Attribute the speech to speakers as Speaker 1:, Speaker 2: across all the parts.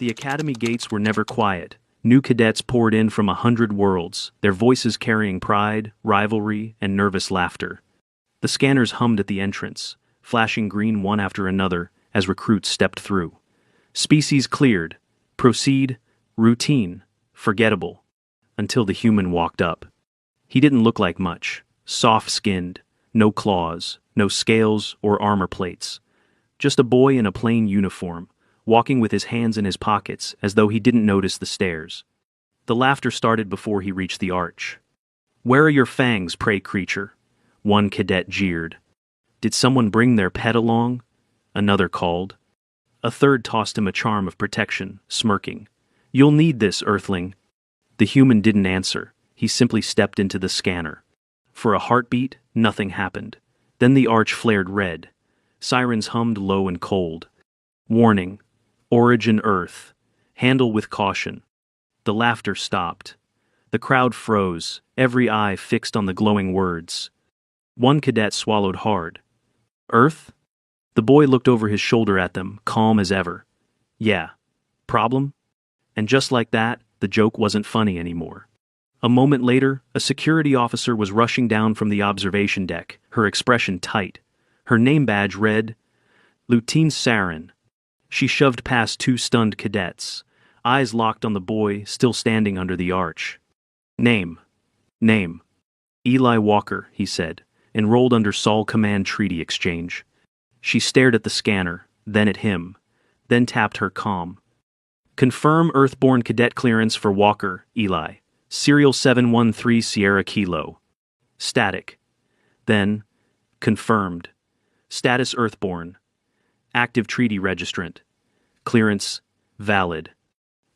Speaker 1: The academy gates were never quiet. New cadets poured in from 100 worlds, their voices carrying pride, rivalry, and nervous laughter. The scanners hummed at the entrance, flashing green one after another as recruits stepped through. Species cleared. Proceed. Routine. Forgettable. Until the human walked up. He didn't look like much. Soft-skinned. No claws, no scales or armor plates. Just a boy in a plain uniform, walking with his hands in his pockets as though he didn't notice the stairs. The laughter started before he reached the arch. "Where are your fangs, prey creature?" One cadet jeered. "Did someone bring their pet along?" Another called. A third tossed him a charm of protection, smirking. "You'll need this, Earthling." The human didn't answer. He simply stepped into the scanner. For a heartbeat, nothing happened. Then the arch flared red. Sirens hummed low and cold. "Warning. Origin Earth. Handle with caution." The laughter stopped. The crowd froze, every eye fixed on the glowing words. One cadet swallowed hard. "Earth?" The boy looked over his shoulder at them, calm as ever. "Yeah. Problem?" And just like that, the joke wasn't funny anymore. A moment later, a security officer was rushing down from the observation deck, her expression tight. Her name badge read, Lieutenant Sarin. She shoved past two stunned cadets, eyes locked on the boy still standing under the arch. "Name. Eli Walker," he said, enrolled under Sol Command Treaty Exchange. She stared at the scanner, then at him, then tapped her comm. "Confirm Earthborn cadet clearance for Walker, Eli. Serial 713 Sierra Kilo." Static. Then, confirmed. Status Earthborn. Active treaty registrant. Clearance, valid.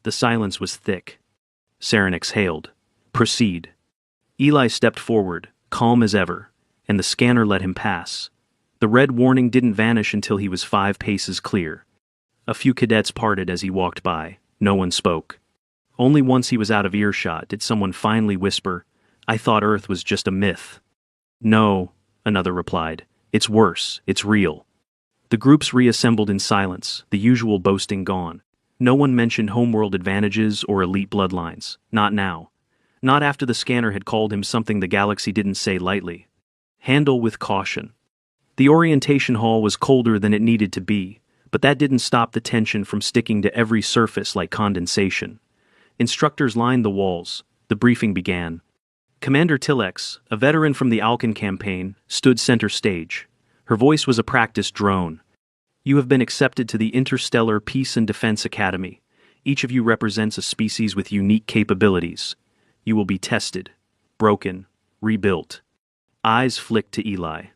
Speaker 1: The silence was thick. Sarin exhaled. "Proceed." Eli stepped forward, calm as ever, and the scanner let him pass. The red warning didn't vanish until he was 5 paces clear. A few cadets parted as he walked by. No one spoke. Only once he was out of earshot did someone finally whisper, "I thought Earth was just a myth." "No," another replied. "It's worse. It's real." The groups reassembled in silence, the usual boasting gone. No one mentioned homeworld advantages or elite bloodlines. Not now. Not after the scanner had called him something the galaxy didn't say lightly. Handle with caution. The orientation hall was colder than it needed to be, but that didn't stop the tension from sticking to every surface like condensation. Instructors lined the walls. The briefing began. Commander Tillex, a veteran from the Alcan campaign, stood center stage. Her voice was a practice drone. "You have been accepted to the Interstellar Peace and Defense Academy. Each of you represents a species with unique capabilities. You will be tested, broken, rebuilt." Eyes flicked to Eli.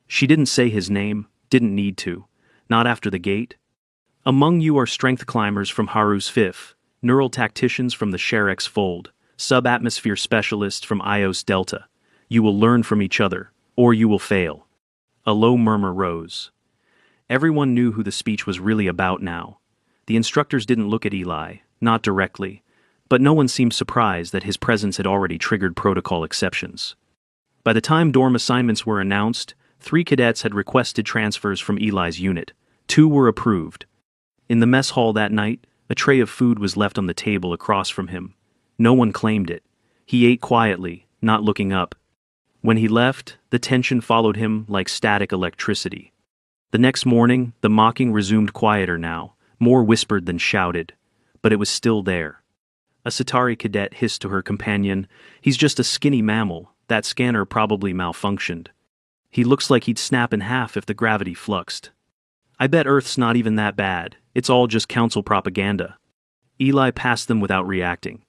Speaker 1: She didn't say his name, didn't need to. Not after the gate. "Among you are strength climbers from Haru's Fifth, neural tacticians from the Sherex Fold, sub-atmosphere specialists from Ios Delta. You will learn from each other, or you will fail." A low murmur rose. Everyone knew who the speech was really about now. The instructors didn't look at Eli, not directly, but no one seemed surprised that his presence had already triggered protocol exceptions. By the time dorm assignments were announced, 3 cadets had requested transfers from Eli's unit. 2 were approved. In the mess hall that night, a tray of food was left on the table across from him. No one claimed it. He ate quietly, not looking up. When he left, the tension followed him like static electricity. The next morning, the mocking resumed quieter now, more whispered than shouted. But it was still there. A Centauri cadet hissed to her companion, "He's just a skinny mammal. That scanner probably malfunctioned. He looks like he'd snap in half if the gravity fluxed. I bet Earth's not even that bad. It's all just council propaganda." Eli passed them without reacting.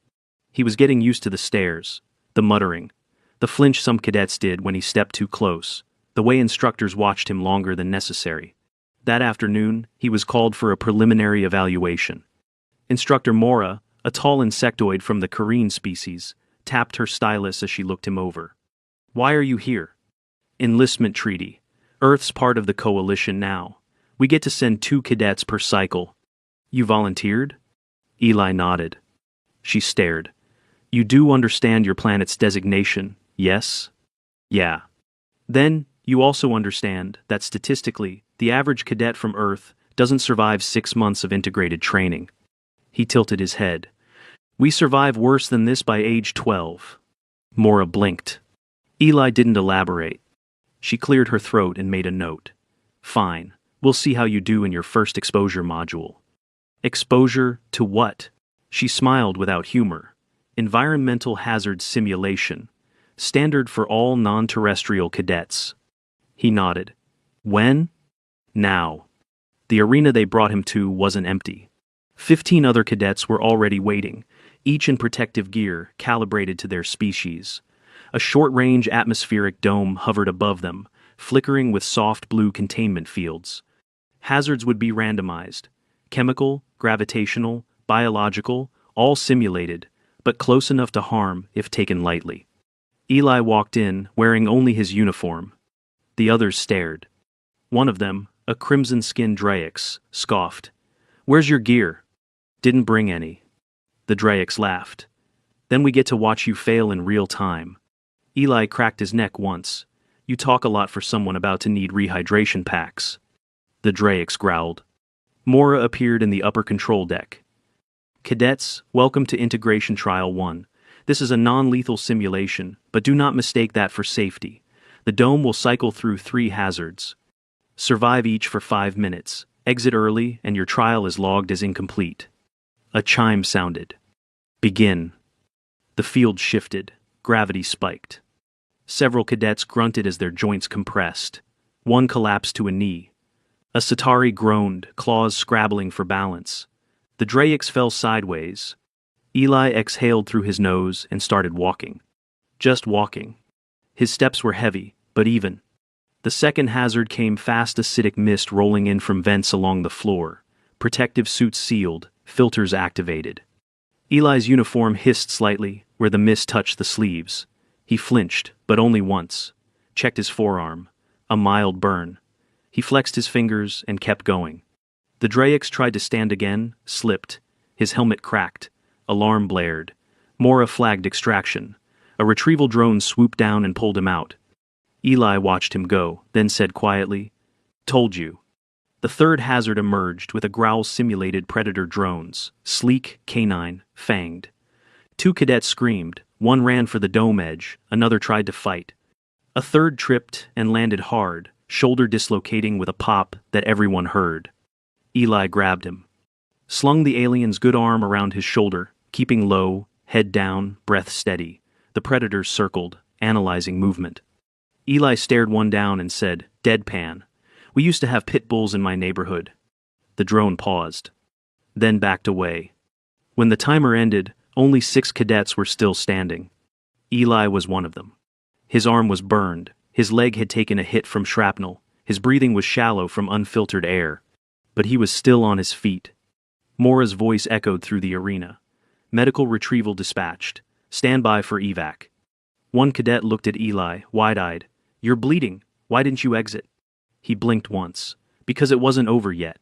Speaker 1: He was getting used to the stares, the muttering, the flinch some cadets did when he stepped too close, the way instructors watched him longer than necessary. That afternoon, he was called for a preliminary evaluation. Instructor Mora, a tall insectoid from the Carine species, tapped her stylus as she looked him over. "Why are you here?" "Enlistment treaty. Earth's part of the coalition now. We get to send 2 cadets per cycle." "You volunteered?" Eli nodded. She stared. "You do understand your planet's designation, yes?" "Yeah." "Then, you also understand that statistically, the average cadet from Earth doesn't survive 6 months of integrated training." He tilted his head. We survive worse than this by age 12. Mora blinked. Eli didn't elaborate. She cleared her throat and made a note. Fine. We'll see how you do in your first exposure module. Exposure to what? She smiled without humor. Environmental hazard simulation. Standard for all non-terrestrial cadets. He nodded. When? Now. The arena they brought him to wasn't empty. 15 other cadets were already waiting, each in protective gear calibrated to their species. A short-range atmospheric dome hovered above them, flickering with soft blue containment fields. Hazards would be randomized. Chemical, gravitational, biological, all simulated, but close enough to harm if taken lightly. Eli walked in, wearing only his uniform. The others stared. One of them, a crimson-skinned Draix, scoffed. Where's your gear? Didn't bring any. The Draix laughed. Then we get to watch you fail in real time. Eli cracked his neck once. You talk a lot for someone about to need rehydration packs. The Draix growled. Mora appeared in the upper control deck. Cadets, welcome to Integration Trial 1. This is a non-lethal simulation, but do not mistake that for safety. The dome will cycle through 3 hazards. Survive each for 5 minutes. Exit early, and your trial is logged as incomplete. A chime sounded. Begin. The field shifted. Gravity spiked. Several cadets grunted as their joints compressed. One collapsed to a knee. A Satari groaned, claws scrabbling for balance. The Draix fell sideways. Eli exhaled through his nose and started walking. Just walking. His steps were heavy, but even. The second hazard came fast acidic mist rolling in from vents along the floor. Protective suits sealed, filters activated. Eli's uniform hissed slightly where the mist touched the sleeves. He flinched, but only once. Checked his forearm. A mild burn. He flexed his fingers and kept going. The Draix tried to stand again, slipped. His helmet cracked. Alarm blared. Mora flagged extraction. A retrieval drone swooped down and pulled him out. Eli watched him go, then said quietly, Told you. The third hazard emerged with a growl-simulated predator drones, sleek, canine, fanged. 2 cadets screamed, one ran for the dome edge, another tried to fight. A third tripped and landed hard, shoulder dislocating with a pop that everyone heard. Eli grabbed him. Slung the alien's good arm around his shoulder, keeping low, head down, breath steady. The predators circled, analyzing movement. Eli stared one down and said, deadpan. We used to have pit bulls in my neighborhood. The drone paused. Then backed away. When the timer ended, only 6 cadets were still standing. Eli was one of them. His arm was burned. His leg had taken a hit from shrapnel. His breathing was shallow from unfiltered air. But he was still on his feet. Mora's voice echoed through the arena. Medical retrieval dispatched. Stand by for evac. One cadet looked at Eli, wide-eyed. You're bleeding. Why didn't you exit? He blinked once. Because it wasn't over yet.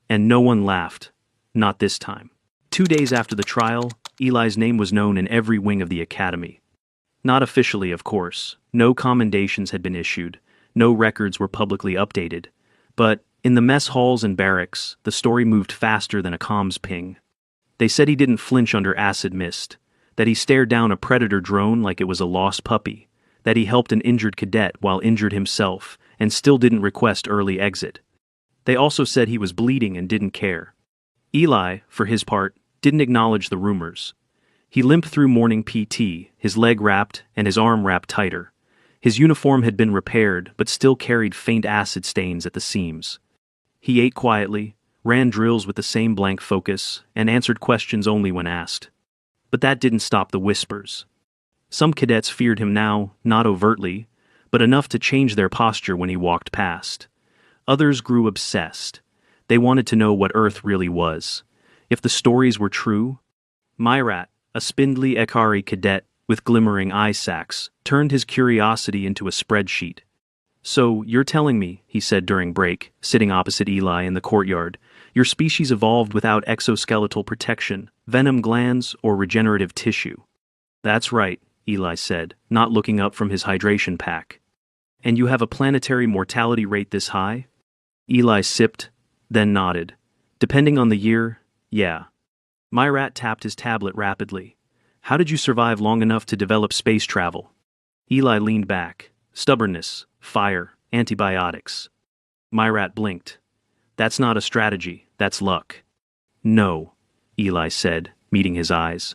Speaker 1: And no one laughed. Not this time. 2 days after the trial, Eli's name was known in every wing of the academy. Not officially, of course. No commendations had been issued. No records were publicly updated. But in the mess halls and barracks, the story moved faster than a comms ping. They said he didn't flinch under acid mist, that he stared down a predator drone like it was a lost puppy, that he helped an injured cadet while injured himself and still didn't request early exit. They also said he was bleeding and didn't care. Eli, for his part, didn't acknowledge the rumors. He limped through morning PT, his leg wrapped and his arm wrapped tighter. His uniform had been repaired but still carried faint acid stains at the seams. He ate quietly, ran drills with the same blank focus, and answered questions only when asked. But that didn't stop the whispers. Some cadets feared him now, not overtly, but enough to change their posture when he walked past. Others grew obsessed. They wanted to know what Earth really was. If the stories were true. Myrat, a spindly Ekari cadet with glimmering eye sacs, turned his curiosity into a spreadsheet. So, you're telling me, he said during break, sitting opposite Eli in the courtyard, your species evolved without exoskeletal protection, venom glands, or regenerative tissue. That's right, Eli said, not looking up from his hydration pack. And you have a planetary mortality rate this high? Eli sipped, then nodded. Depending on the year, yeah. Myrat tapped his tablet rapidly. How did you survive long enough to develop space travel? Eli leaned back. Stubbornness, fire, antibiotics. Myrat blinked. That's not a strategy, that's luck. No, Eli said, meeting his eyes.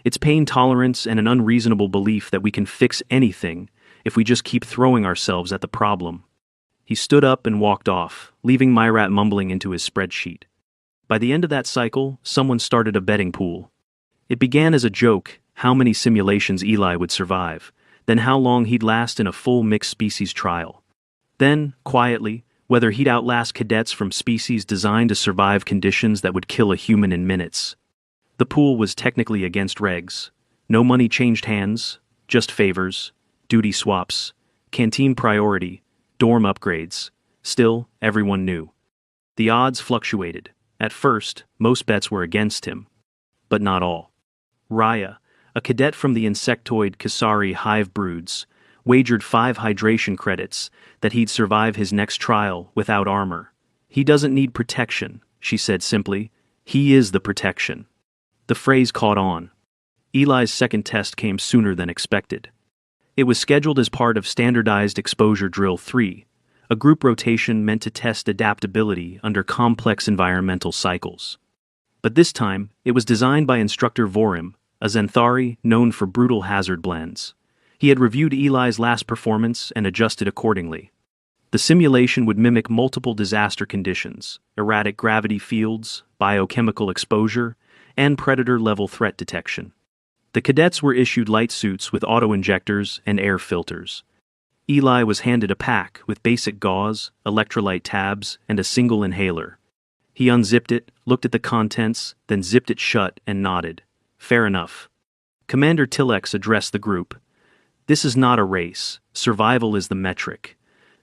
Speaker 1: It's pain tolerance and an unreasonable belief that we can fix anything if we just keep throwing ourselves at the problem. He stood up and walked off, leaving Myrat mumbling into his spreadsheet. By the end of that cycle, someone started a betting pool. It began as a joke, how many simulations Eli would survive, then how long he'd last in a full mixed-species trial. Then, quietly, whether he'd outlast cadets from species designed to survive conditions that would kill a human in minutes. The pool was technically against regs. No money changed hands, just favors, duty swaps, canteen priority, dorm upgrades. Still, everyone knew. The odds fluctuated. At first, most bets were against him. But not all. Raya, a cadet from the insectoid Kasari hive broods, wagered 5 hydration credits that he'd survive his next trial without armor. He doesn't need protection, she said simply. He is the protection. The phrase caught on. Eli's second test came sooner than expected. It was scheduled as part of Standardized Exposure Drill 3, a group rotation meant to test adaptability under complex environmental cycles. But this time, it was designed by instructor Vorim, a Xanthari known for brutal hazard blends. He had reviewed Eli's last performance and adjusted accordingly. The simulation would mimic multiple disaster conditions, erratic gravity fields, biochemical exposure, and predator-level threat detection. The cadets were issued light suits with auto-injectors and air filters. Eli was handed a pack with basic gauze, electrolyte tabs, and a single inhaler. He unzipped it, looked at the contents, then zipped it shut and nodded. Fair enough. Commander Tilex addressed the group. This is not a race. Survival is the metric.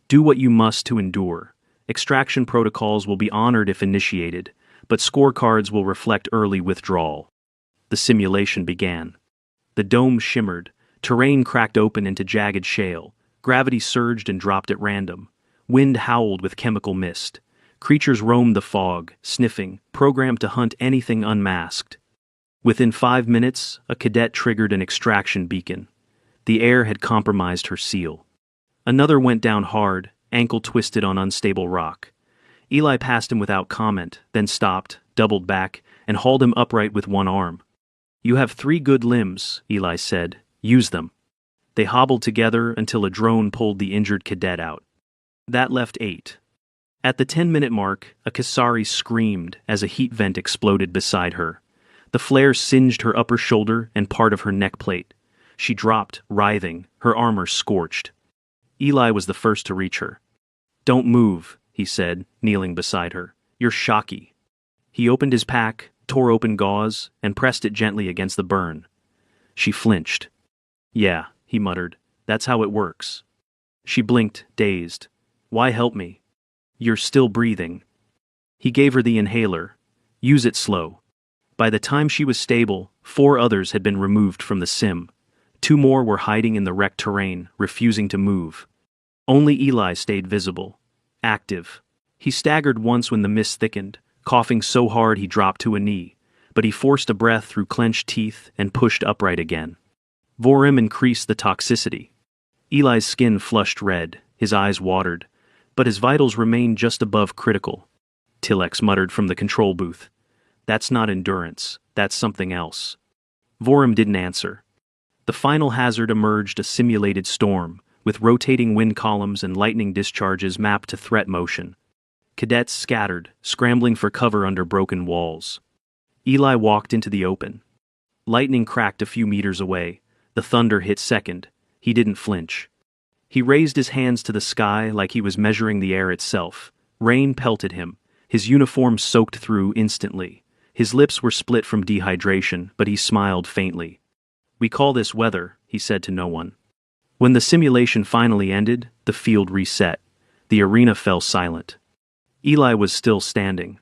Speaker 1: Do what you must to endure. Extraction protocols will be honored if initiated, but scorecards will reflect early withdrawal. The simulation began. The dome shimmered, terrain cracked open into jagged shale, gravity surged and dropped at random, wind howled with chemical mist. Creatures roamed the fog, sniffing, programmed to hunt anything unmasked. Within 5 minutes, a cadet triggered an extraction beacon. The air had compromised her seal. Another went down hard, ankle twisted on unstable rock. Eli passed him without comment, then stopped, doubled back, and hauled him upright with one arm. You have 3 good limbs, Eli said. Use them. They hobbled together until a drone pulled the injured cadet out. That left 8. At the 10-minute mark, a Kasari screamed as a heat vent exploded beside her. The flare singed her upper shoulder and part of her neck plate. She dropped, writhing, her armor scorched. Eli was the first to reach her. Don't move, he said, kneeling beside her. You're shocky. He opened his pack, tore open gauze, and pressed it gently against the burn. She flinched. Yeah, he muttered. That's how it works. She blinked, dazed. Why help me? You're still breathing. He gave her the inhaler. Use it slow. By the time she was stable, 4 others had been removed from the sim. 2 more were hiding in the wrecked terrain, refusing to move. Only Eli stayed visible, active. He staggered once when the mist thickened, coughing so hard he dropped to a knee, but he forced a breath through clenched teeth and pushed upright again. Vorim increased the toxicity. Eli's skin flushed red, his eyes watered, but his vitals remained just above critical. Tilex muttered from the control booth. That's not endurance, that's something else. Vorim didn't answer. The final hazard emerged, a simulated storm, with rotating wind columns and lightning discharges mapped to threat motion. Cadets scattered, scrambling for cover under broken walls. Eli walked into the open. Lightning cracked a few meters away. The thunder hit second. He didn't flinch. He raised his hands to the sky like he was measuring the air itself. Rain pelted him, his uniform soaked through instantly. His lips were split from dehydration, but he smiled faintly. We call this weather, he said to no one. When the simulation finally ended, the field reset. The arena fell silent. Eli was still standing.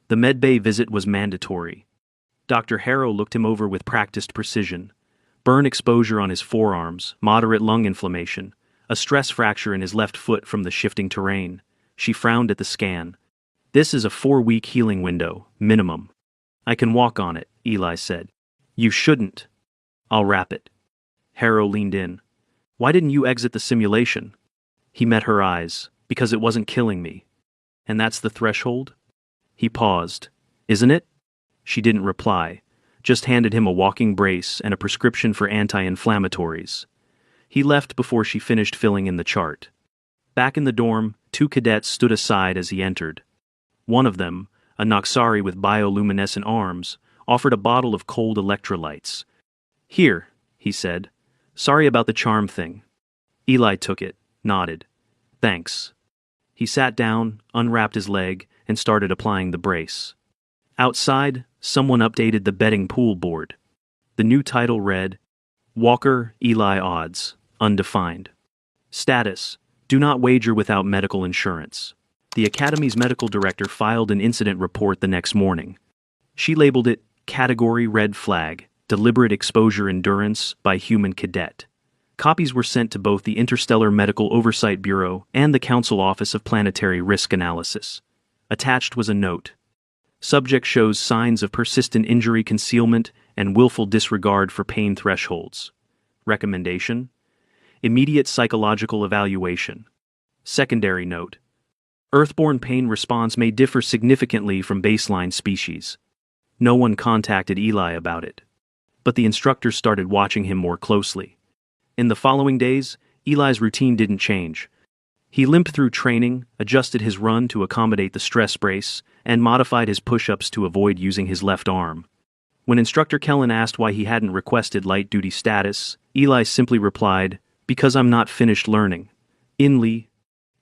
Speaker 1: The medbay visit was mandatory. Dr. Harrow looked him over with practiced precision. Burn exposure on his forearms, moderate lung inflammation, a stress fracture in his left foot from the shifting terrain. She frowned at the scan. This is a 4-week healing window, minimum. I can walk on it, Eli said. You shouldn't. I'll wrap it. Harrow leaned in. Why didn't you exit the simulation? He met her eyes. Because it wasn't killing me. And that's the threshold? He paused. Isn't it? She didn't reply, just handed him a walking brace and a prescription for anti-inflammatories. He left before she finished filling in the chart. Back in the dorm, 2 cadets stood aside as he entered. One of them, a Noxari with bioluminescent arms, offered a bottle of cold electrolytes. Here, he said. Sorry about the charm thing. Eli took it, nodded. Thanks. He sat down, unwrapped his leg, and started applying the brace. Outside, someone updated the betting pool board. The new title read, Walker, Eli odds, undefined. Status, do not wager without medical insurance. The Academy's medical director filed an incident report the next morning. She labeled it, Category Red Flag, Deliberate Exposure Endurance by Human Cadet. Copies were sent to both the Interstellar Medical Oversight Bureau and the Council Office of Planetary Risk Analysis. Attached was a note. Subject shows signs of persistent injury concealment and willful disregard for pain thresholds. Recommendation: immediate psychological evaluation. Secondary note: Earthborne pain response may differ significantly from baseline species. No one contacted Eli about it. But the instructors started watching him more closely. In the following days, Eli's routine didn't change. He limped through training, adjusted his run to accommodate the stress brace, and modified his push-ups to avoid using his left arm. When Instructor Kellen asked why he hadn't requested light-duty status, Eli simply replied, because I'm not finished learning. Inly.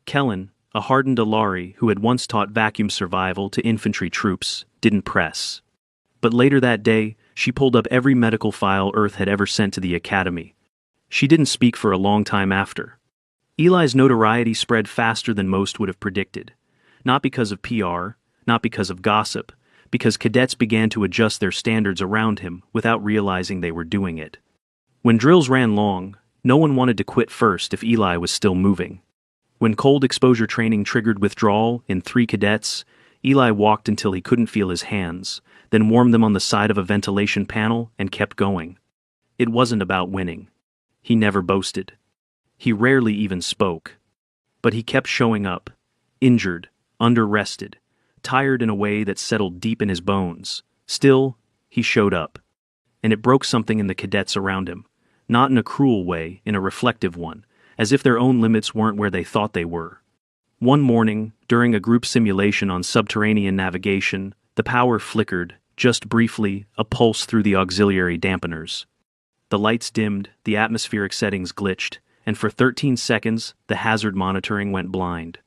Speaker 1: Kellen, a hardened Alari who had once taught vacuum survival to infantry troops, didn't press. But later that day, she pulled up every medical file Earth had ever sent to the Academy. She didn't speak for a long time after. Eli's notoriety spread faster than most would have predicted. Not because of PR, not because of gossip, because cadets began to adjust their standards around him without realizing they were doing it. When drills ran long, no one wanted to quit first if Eli was still moving. When cold exposure training triggered withdrawal in 3 cadets, Eli walked until he couldn't feel his hands, then warmed them on the side of a ventilation panel and kept going. It wasn't about winning. He never boasted. He rarely even spoke. But he kept showing up, injured, under-rested, tired in a way that settled deep in his bones. Still, he showed up. And it broke something in the cadets around him, not in a cruel way, in a reflective one, as if their own limits weren't where they thought they were. One morning, during a group simulation on subterranean navigation, the power flickered, just briefly, a pulse through the auxiliary dampeners. The lights dimmed, the atmospheric settings glitched, and for 13 seconds, the hazard monitoring went blind.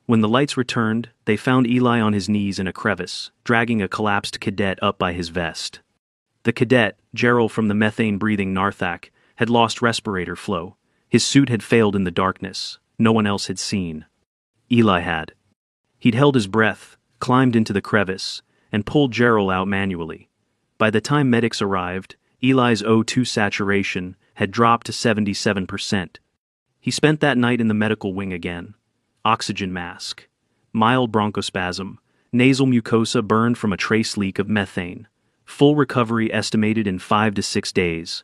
Speaker 1: When the lights returned, they found Eli on his knees in a crevice, dragging a collapsed cadet up by his vest. The cadet, Gerald from the methane-breathing Narthak, had lost respirator flow. His suit had failed in the darkness. No one else had seen. Eli had. He'd held his breath, climbed into the crevice, and pulled Gerald out manually. By the time medics arrived, Eli's O2 saturation had dropped to 77%. He spent that night in the medical wing again. Oxygen mask. Mild bronchospasm. Nasal mucosa burned from a trace leak of methane. Full recovery estimated in 5 to 6 days.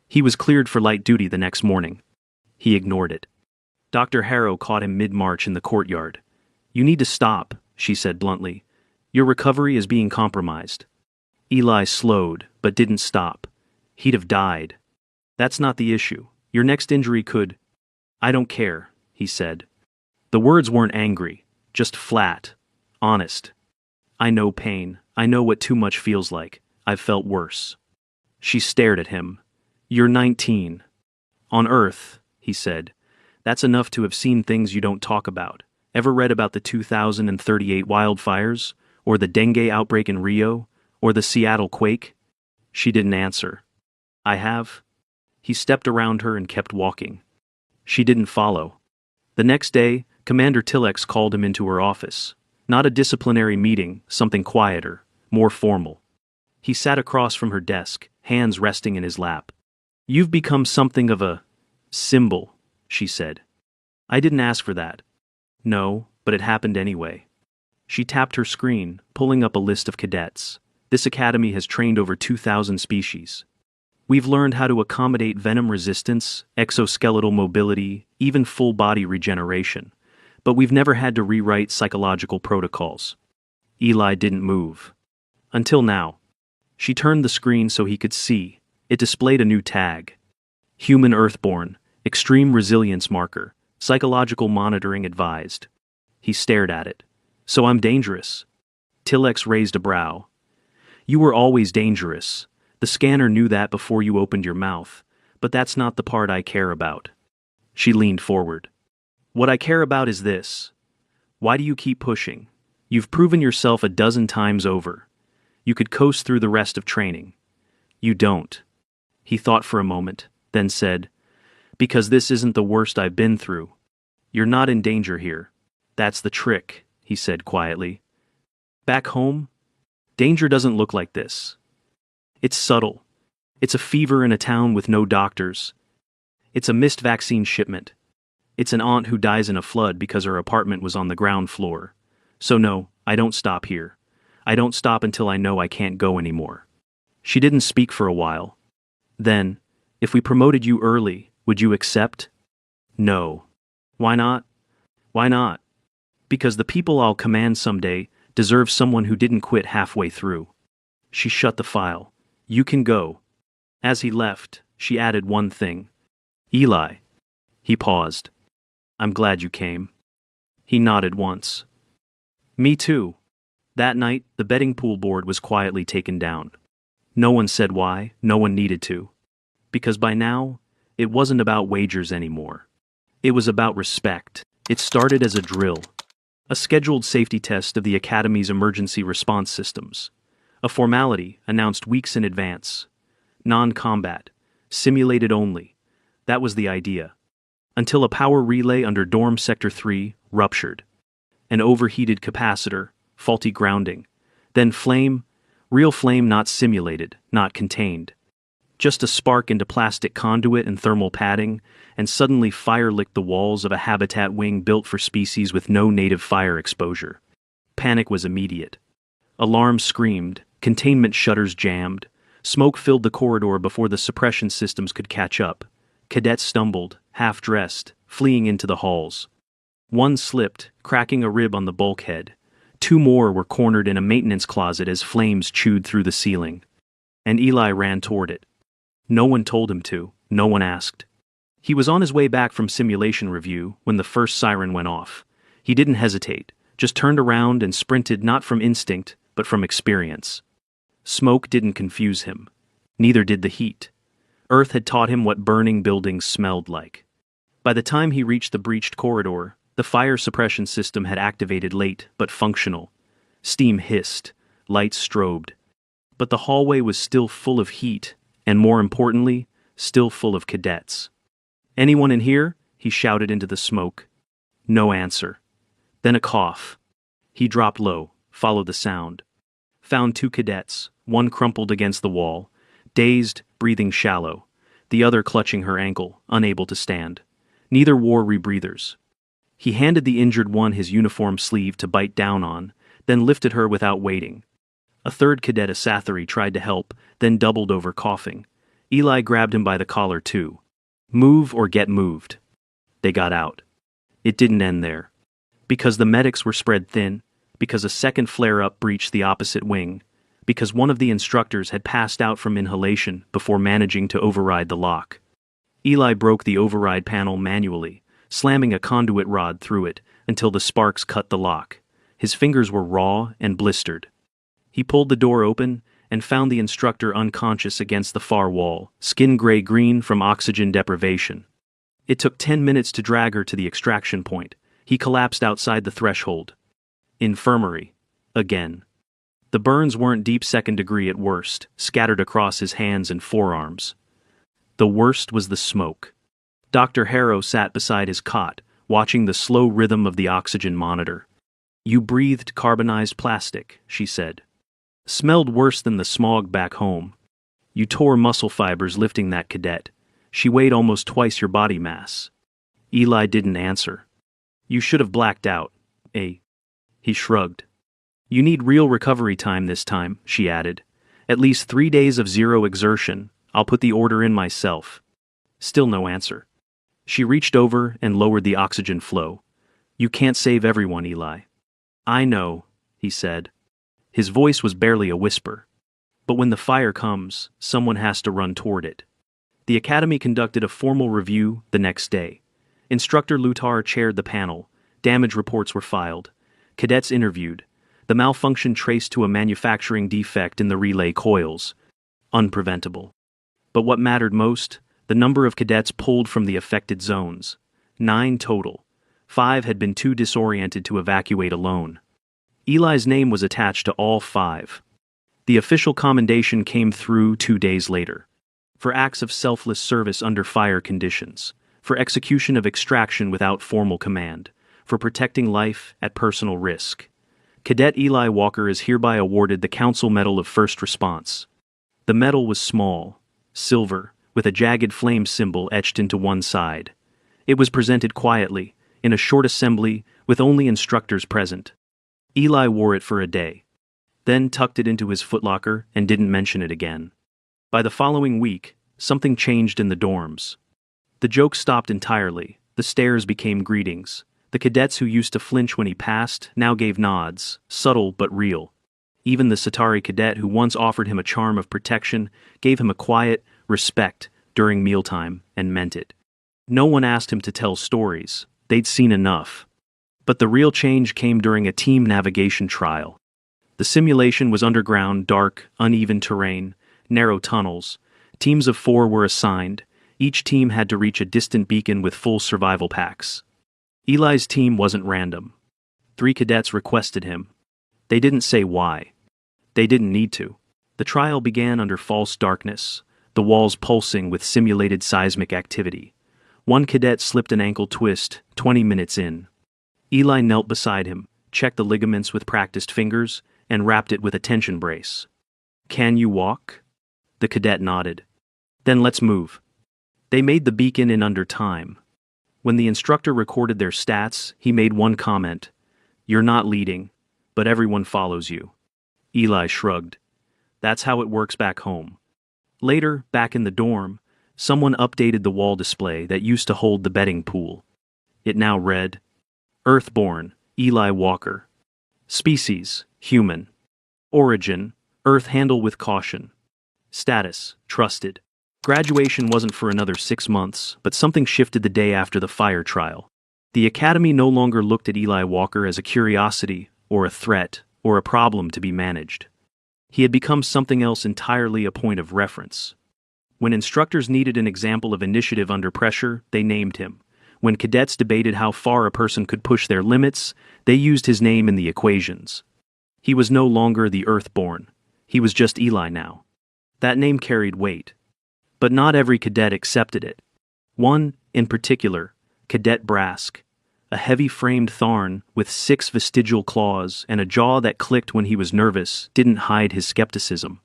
Speaker 1: He was cleared for light duty the next morning. He ignored it. Dr. Harrow caught him mid-march in the courtyard. You need to stop, she said bluntly. Your recovery is being compromised. Eli slowed, but didn't stop. He'd have died. That's not the issue. Your next injury could... I don't care, he said. The words weren't angry, just flat, honest. I know pain. I know what too much feels like. I've felt worse. She stared at him. You're 19. On Earth, he said. That's enough to have seen things you don't talk about. Ever read about the 2038 wildfires? Or the dengue outbreak in Rio? Or the Seattle quake? She didn't answer. I have. He stepped around her and kept walking. She didn't follow. The next day, Commander Tillex called him into her office. Not a disciplinary meeting, something quieter, more formal. He sat across from her desk, hands resting in his lap. You've become something of a symbol, she said. I didn't ask for that. No, but it happened anyway. She tapped her screen, pulling up a list of cadets. This academy has trained over 2,000 species. We've learned how to accommodate venom resistance, exoskeletal mobility, even full-body regeneration. But we've never had to rewrite psychological protocols. Eli didn't move. Until now. She turned the screen so he could see. It displayed a new tag. Human Earthborn, Extreme Resilience Marker, Psychological Monitoring Advised. He stared at it. So I'm dangerous. Tillex raised a brow. You were always dangerous. The scanner knew that before you opened your mouth, but that's not the part I care about. She leaned forward. What I care about is this. Why do you keep pushing? You've proven yourself a dozen times over. You could coast through the rest of training. You don't. He thought for a moment, then said, because this isn't the worst I've been through. You're not in danger here. That's the trick, he said quietly. Back home, danger doesn't look like this. It's subtle. It's a fever in a town with no doctors. It's a missed vaccine shipment. It's an aunt who dies in a flood because her apartment was on the ground floor. So no, I don't stop here. I don't stop until I know I can't go anymore. She didn't speak for a while. Then, if we promoted you early, would you accept? No. Why not? Why not? Because the people I'll command someday deserve someone who didn't quit halfway through. She shut the file. You can go. As he left, she added one thing. Eli. He paused. I'm glad you came. He nodded once. Me too. That night, the betting pool board was quietly taken down. No one said why, no one needed to. Because by now, it wasn't about wagers anymore. It was about respect. It started as a drill. A scheduled safety test of the Academy's emergency response systems. A formality announced weeks in advance. Non-combat. Simulated only. That was the idea. Until a power relay under Dorm Sector 3 ruptured. An overheated capacitor, faulty grounding. Then flame, real flame not simulated, not contained. Just a spark into plastic conduit and thermal padding, and suddenly fire licked the walls of a habitat wing built for species with no native fire exposure. Panic was immediate. Alarms screamed, containment shutters jammed, smoke filled the corridor before the suppression systems could catch up. Cadets stumbled, half-dressed, fleeing into the halls. One slipped, cracking a rib on the bulkhead. Two more were cornered in a maintenance closet as flames chewed through the ceiling. And Eli ran toward it. No one told him to, no one asked. He was on his way back from simulation review when the first siren went off. He didn't hesitate, just turned around and sprinted not from instinct, but from experience. Smoke didn't confuse him. Neither did the heat. Earth had taught him what burning buildings smelled like. By the time he reached the breached corridor, the fire suppression system had activated late but functional. Steam hissed, lights strobed. But the hallway was still full of heat, and more importantly, still full of cadets. Anyone in here? He shouted into the smoke. No answer. Then a cough. He dropped low, followed the sound. Found two cadets, one crumpled against the wall, dazed, breathing shallow, the other clutching her ankle, unable to stand. Neither wore rebreathers. He handed the injured one his uniform sleeve to bite down on, then lifted her without waiting. A third cadet Asathari tried to help, then doubled over coughing. Eli grabbed him by the collar too. Move or get moved. They got out. It didn't end there. Because the medics were spread thin, because a second flare-up breached the opposite wing, because one of the instructors had passed out from inhalation before managing to override the lock. Eli broke the override panel manually, slamming a conduit rod through it until the sparks cut the lock. His fingers were raw and blistered. He pulled the door open and found the instructor unconscious against the far wall, skin gray-green from oxygen deprivation. It took 10 minutes to drag her to the extraction point. He collapsed outside the threshold. Infirmary. Again. The burns weren't deep second degree at worst, scattered across his hands and forearms. The worst was the smoke. Dr. Harrow sat beside his cot, watching the slow rhythm of the oxygen monitor. You breathed carbonized plastic, she said. Smelled worse than the smog back home. You tore muscle fibers lifting that cadet. She weighed almost twice your body mass. Eli didn't answer. You should have blacked out, eh? He shrugged. You need real recovery time this time, she added. At least 3 days of zero exertion. I'll put the order in myself. Still no answer. She reached over and lowered the oxygen flow. You can't save everyone, Eli. I know, he said. His voice was barely a whisper. But when the fire comes, someone has to run toward it. The academy conducted a formal review the next day. Instructor Lutar chaired the panel. Damage reports were filed. Cadets interviewed. The malfunction traced to a manufacturing defect in the relay coils. Unpreventable. But what mattered most? The number of cadets pulled from the affected zones. 9 total. 5 had been too disoriented to evacuate alone. Eli's name was attached to all 5. The official commendation came through 2 days later. For acts of selfless service under fire conditions. For execution of extraction without formal command. For protecting life at personal risk. Cadet Eli Walker is hereby awarded the Council Medal of First Response. The medal was small, silver, with a jagged flame symbol etched into one side. It was presented quietly, in a short assembly, with only instructors present. Eli wore it for a day. Then tucked it into his footlocker and didn't mention it again. By the following week, something changed in the dorms. The jokes stopped entirely. The stares became greetings. The cadets who used to flinch when he passed now gave nods, subtle but real. Even the Satari cadet who once offered him a charm of protection gave him a quiet respect during mealtime and meant it. No one asked him to tell stories. They'd seen enough. But the real change came during a team navigation trial. The simulation was underground, dark, uneven terrain, narrow tunnels. Teams of 4 were assigned. Each team had to reach a distant beacon with full survival packs. Eli's team wasn't random. 3 cadets requested him. They didn't say why. They didn't need to. The trial began under false darkness, the walls pulsing with simulated seismic activity. One cadet slipped an ankle twist 20 minutes in. Eli knelt beside him, checked the ligaments with practiced fingers, and wrapped it with a tension brace. Can you walk? The cadet nodded. Then let's move. They made the beacon in under time. When the instructor recorded their stats, he made one comment. You're not leading, but everyone follows you. Eli shrugged. That's how it works back home. Later, back in the dorm, someone updated the wall display that used to hold the betting pool. It now read, Earthborn, Eli Walker. Species, human. Origin, Earth handle with caution. Status, trusted. Graduation wasn't for another 6 months, but something shifted the day after the fire trial. The academy no longer looked at Eli Walker as a curiosity, or a threat, or a problem to be managed. He had become something else entirely, a point of reference. When instructors needed an example of initiative under pressure, they named him. When cadets debated how far a person could push their limits, they used his name in the equations. He was no longer the Earthborn. He was just Eli now. That name carried weight. But not every cadet accepted it. One, in particular, Cadet Brask, a heavy-framed Tharn with 6 vestigial claws and a jaw that clicked when he was nervous, didn't hide his skepticism.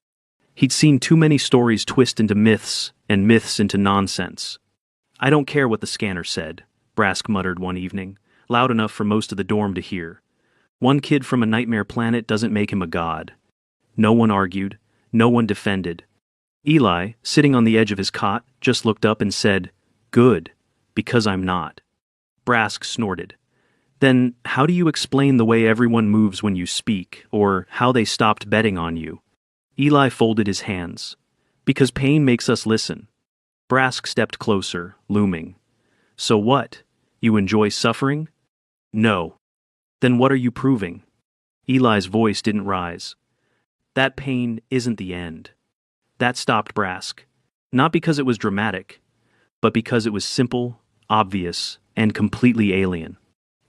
Speaker 1: He'd seen too many stories twist into myths and myths into nonsense. I don't care what the scanner said, Brask muttered one evening, loud enough for most of the dorm to hear. One kid from a nightmare planet doesn't make him a god. No one argued, no one defended. Eli, sitting on the edge of his cot, just looked up and said, Good, because I'm not. Brask snorted. Then how do you explain the way everyone moves when you speak, or how they stopped betting on you? Eli folded his hands. Because pain makes us listen. Brask stepped closer, looming. So what? You enjoy suffering? No. Then what are you proving? Eli's voice didn't rise. That pain isn't the end. That stopped Brask. Not because it was dramatic, but because it was simple, obvious, and completely alien.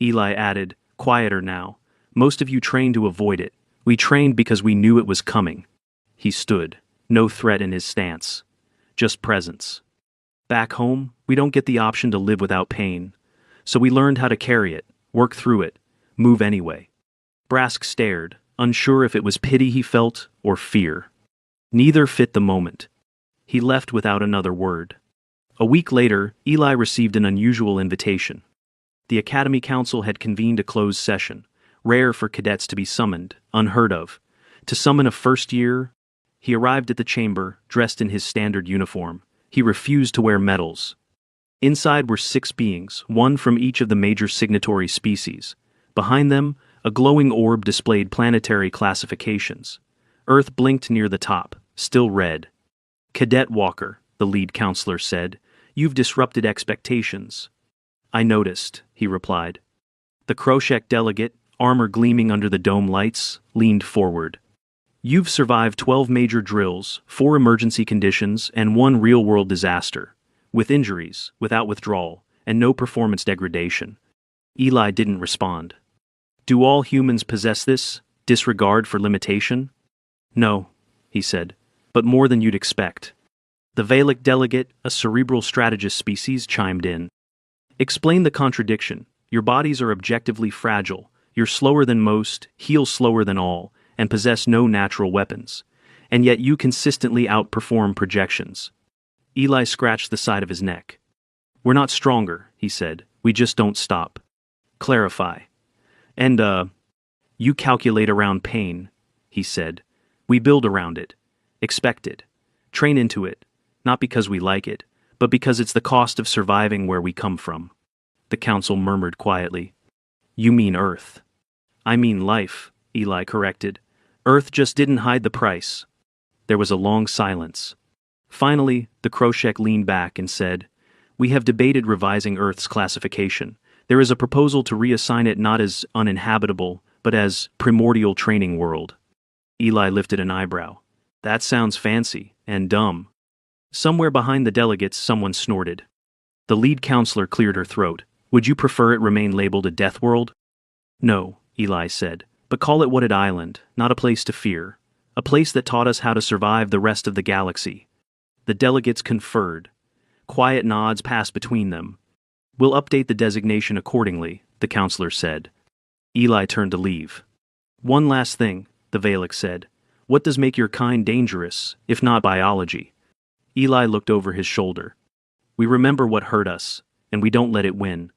Speaker 1: Eli added, quieter now. Most of you trained to avoid it. We trained because we knew it was coming. He stood, no threat in his stance. Just presence. Back home, we don't get the option to live without pain. So we learned how to carry it, work through it, move anyway. Brask stared, unsure if it was pity he felt or fear. Neither fit the moment. He left without another word. A week later, Eli received an unusual invitation. The Academy Council had convened a closed session, rare for cadets to be summoned, unheard of. To summon a first year, he arrived at the chamber, dressed in his standard uniform. He refused to wear medals. Inside were 6 beings, one from each of the major signatory species. Behind them, a glowing orb displayed planetary classifications. Earth blinked near the top, still red. "Cadet Walker," the lead counselor said, "you've disrupted expectations." "I noticed," he replied. The Kroshek delegate, armor gleaming under the dome lights, leaned forward. "You've survived 12 major drills, 4 emergency conditions, and 1 real-world disaster. With injuries, without withdrawal, and no performance degradation." Eli didn't respond. "Do all humans possess this disregard for limitation?" "No," he said, "but more than you'd expect." The Valak delegate, a cerebral strategist species, chimed in. "Explain the contradiction. Your bodies are objectively fragile. You're slower than most, heal slower than all, and possess no natural weapons. And yet you consistently outperform projections." Eli scratched the side of his neck. "We're not stronger," he said. "We just don't stop." "Clarify." "And, you calculate around pain," he said. "We build around it. Expect it. Train into it. Not because we like it, but because it's the cost of surviving where we come from." The council murmured quietly. "You mean Earth." "I mean life," Eli corrected. "Earth just didn't hide the price." There was a long silence. Finally, the Kroshek leaned back and said, "We have debated revising Earth's classification. There is a proposal to reassign it not as uninhabitable, but as primordial training world." Eli lifted an eyebrow. "That sounds fancy and dumb." Somewhere behind the delegates, someone snorted. The lead counselor cleared her throat. "Would you prefer it remain labeled a death world?" "No," Eli said, "but call it Wooded Island, not a place to fear. A place that taught us how to survive the rest of the galaxy." The delegates conferred. Quiet nods passed between them. "We'll update the designation accordingly," the counselor said. Eli turned to leave. "One last thing," the Valak said. "What does make your kind dangerous, if not biology?" Eli looked over his shoulder. "We remember what hurt us, and we don't let it win."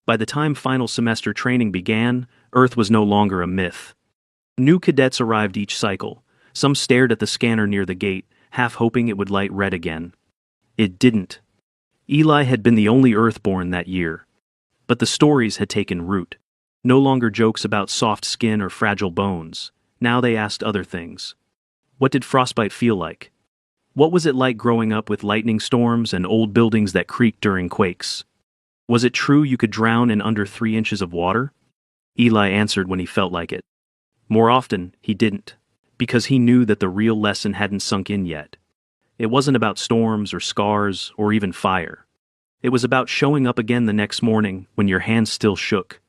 Speaker 1: By the time final semester training began, Earth was no longer a myth. New cadets arrived each cycle. Some stared at the scanner near the gate, half hoping it would light red again. It didn't. Eli had been the only Earthborn that year. But the stories had taken root. No longer jokes about soft skin or fragile bones. Now they asked other things. What did frostbite feel like? What was it like growing up with lightning storms and old buildings that creaked during quakes? Was it true you could drown in under 3 inches of water? Eli answered when he felt like it. More often, he didn't, because he knew that the real lesson hadn't sunk in yet. It wasn't about storms or scars or even fire. It was about showing up again the next morning when your hands still shook.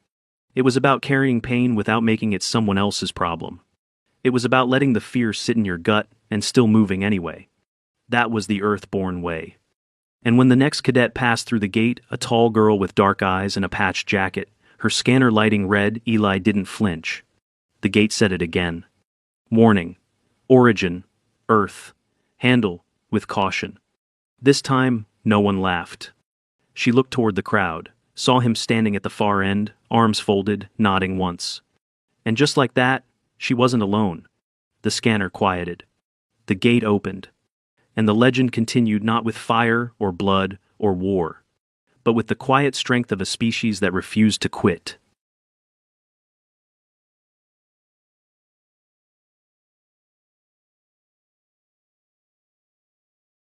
Speaker 1: It was about carrying pain without making it someone else's problem. It was about letting the fear sit in your gut and still moving anyway. That was the Earthborn way. And when the next cadet passed through the gate, a tall girl with dark eyes and a patched jacket, her scanner lighting red, Eli didn't flinch. The gate said it again. Warning. Origin. Earth. Handle with caution. This time, no one laughed. She looked toward the crowd, saw him standing at the far end, arms folded, nodding once. And just like that, she wasn't alone. The scanner quieted. The gate opened. And the legend continued not with fire or blood or war, but with the quiet strength of a species that refused to quit.